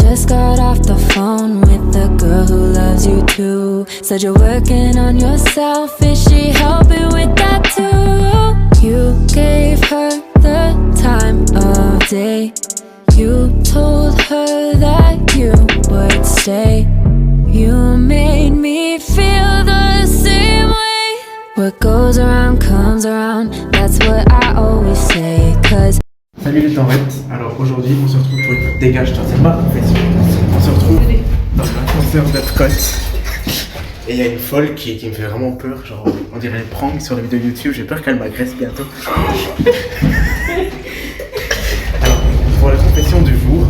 just got off the phone with the girl who loves you too. Said you're working on yourself, is she helping with that too? You gave her the time of day. You told her that you would stay. You made me feel the same way. What goes around comes around, that's what I always say, 'cause... Salut les tanrettes, alors aujourd'hui on se retrouve pour une dégage-toi, c'est ma confession. On se retrouve dans un concert d'Epcot. Et il y a une folle qui me fait vraiment peur, genre on dirait une prank sur la vidéo YouTube, j'ai peur qu'elle m'agresse bientôt. Alors, pour la confession du jour,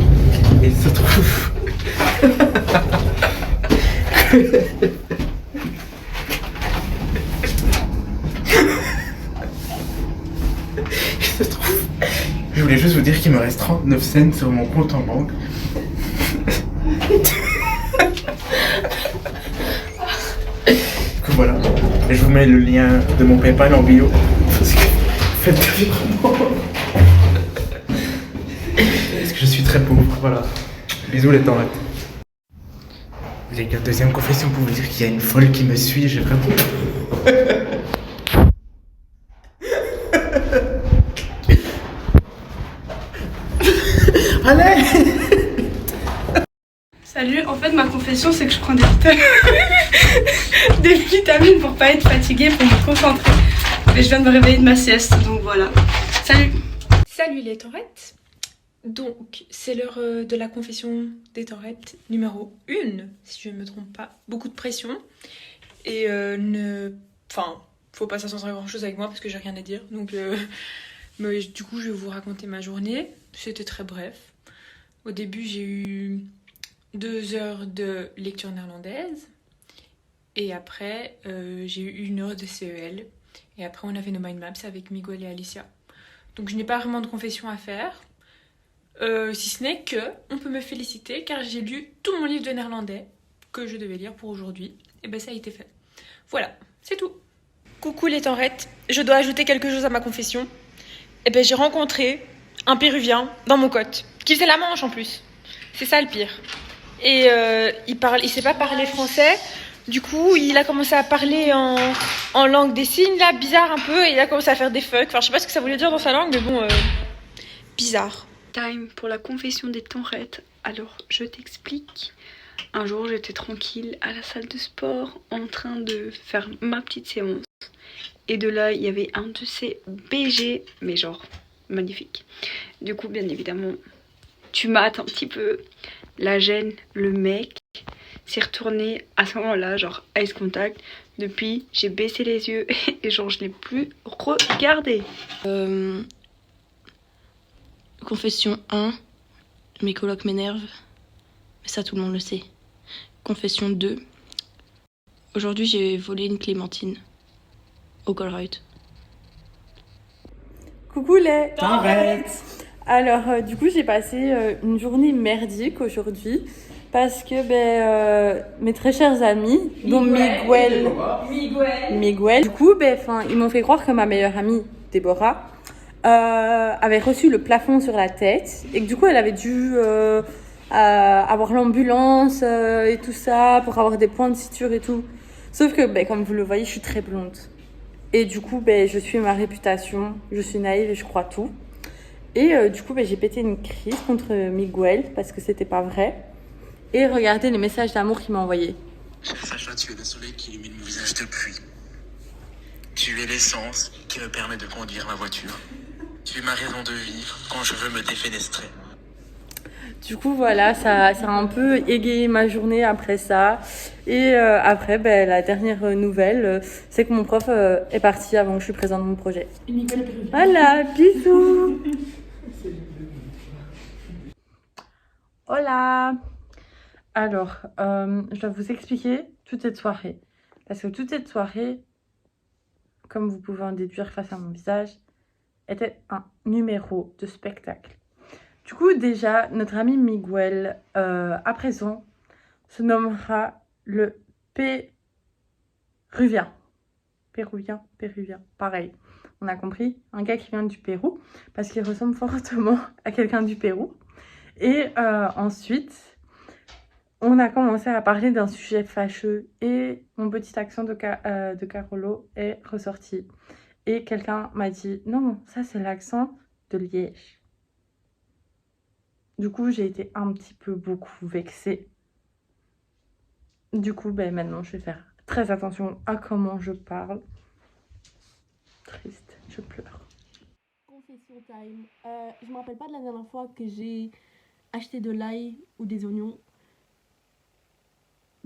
il se trouve... Il se trouve... Je voulais juste vous dire qu'il me reste 39 cents sur mon compte en banque. Du coup voilà, et je vous mets le lien de mon PayPal en bio. Parce que faites des virements. Parce que je suis très pauvre, voilà. Bisous les tanrettes. Les gars, deuxième confession pour vous dire qu'il y a une folle qui me suit, j'ai vraiment... Allez. Salut, en fait ma confession c'est que je prends des vitamines pour pas être fatiguée, pour me concentrer. Et je viens de me réveiller de ma sieste, donc voilà. Salut. Salut les tanrettes. Donc c'est l'heure de la confession des tanrettes numéro 1, si je ne me trompe pas. Beaucoup de pression. Et faut pas s'attendre à grand chose avec moi parce que j'ai rien à dire. Donc mais du coup je vais vous raconter ma journée. C'était très bref. Au début j'ai eu 2 heures de lecture néerlandaise. Et après j'ai eu 1 heure de CEL. Et après on avait nos mind maps avec Miguel et Alicia. Donc je n'ai pas vraiment de confession à faire. Si ce n'est que on peut me féliciter car j'ai lu tout mon livre de néerlandais que je devais lire pour aujourd'hui. Et ben ça a été fait. Voilà, c'est tout. Coucou les tanrettes, je dois ajouter quelque chose à ma confession. Et ben j'ai rencontré un Péruvien dans mon cote, qui faisait la Manche en plus. C'est ça le pire. Et il sait pas parler français. Du coup, il a commencé à parler en langue des signes, là, bizarre un peu. Et il a commencé à faire des fuck. Enfin, je sais pas ce que ça voulait dire dans sa langue, mais bon, bizarre. Time pour la confession des tanrettes. Alors, je t'explique. Un jour, j'étais tranquille à la salle de sport en train de faire ma petite séance. Et de là, il y avait un de ces BG, mais genre magnifique. Du coup, bien évidemment, tu mates un petit peu. La gêne, le mec s'est retourné à ce moment-là, genre ice contact. Depuis, j'ai baissé les yeux et genre je l'ai plus regardé. Confession 1, mes colocs m'énervent, mais ça tout le monde le sait. Confession 2, aujourd'hui j'ai volé une clémentine au Colruyt. Coucou les tanrettes. Alors du coup j'ai passé une journée merdique aujourd'hui parce que mes très chers amis, dont Miguel, du coup ils m'ont fait croire que ma meilleure amie Déborah avait reçu le plafond sur la tête et que du coup elle avait dû avoir l'ambulance et tout ça pour avoir des points de suture et tout. Sauf que comme vous le voyez, je suis très blonde. Et du coup, je suis ma réputation, je suis naïve et je crois tout. Et du coup, j'ai pété une crise contre Miguel parce que c'était pas vrai. Et regardez les messages d'amour qu'il m'a envoyés. Sacha, tu es le soleil qui illumine mon visage depuis. Tu es l'essence qui me permet de conduire ma voiture. Tu es ma raison de vivre quand je veux me défenestrer. Du coup, voilà, ça a un peu égayé ma journée après ça. Et après, la dernière nouvelle, c'est que mon prof est parti avant que je présente mon projet. Voilà, bisous. Hola. Alors, je dois vous expliquer toute cette soirée. Parce que toute cette soirée, comme vous pouvez en déduire face à mon visage, était un numéro de spectacle. Du coup, déjà, notre ami Miguel, à présent, se nommera le Péruvien. Péruvien, pareil. On a compris, un gars qui vient du Pérou, parce qu'il ressemble fortement à quelqu'un du Pérou. Et ensuite, on a commencé à parler d'un sujet fâcheux et mon petit accent de Carolo est ressorti. Et quelqu'un m'a dit « Non, ça c'est l'accent de Liège ». Du coup, j'ai été un petit peu beaucoup vexée. Du coup, maintenant, je vais faire très attention à comment je parle. Triste, je pleure. Confession time. Je me rappelle pas de la dernière fois que j'ai acheté de l'ail ou des oignons.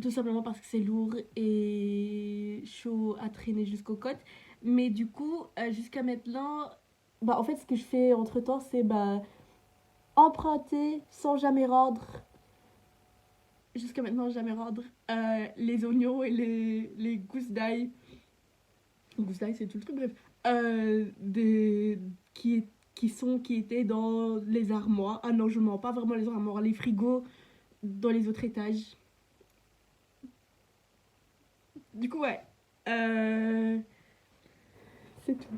Tout simplement parce que c'est lourd et chaud à traîner jusqu'aux côtes. Mais du coup, jusqu'à maintenant, en fait, ce que je fais entre temps, c'est emprunter sans jamais rendre. Jusqu'à maintenant, jamais rendre les oignons et les gousses d'ail. Gousses d'ail, c'est tout le truc, bref. Qui étaient dans les armoires. Ah non, je mens, pas vraiment les armoires, les frigos dans les autres étages. Du coup, ouais. C'est tout.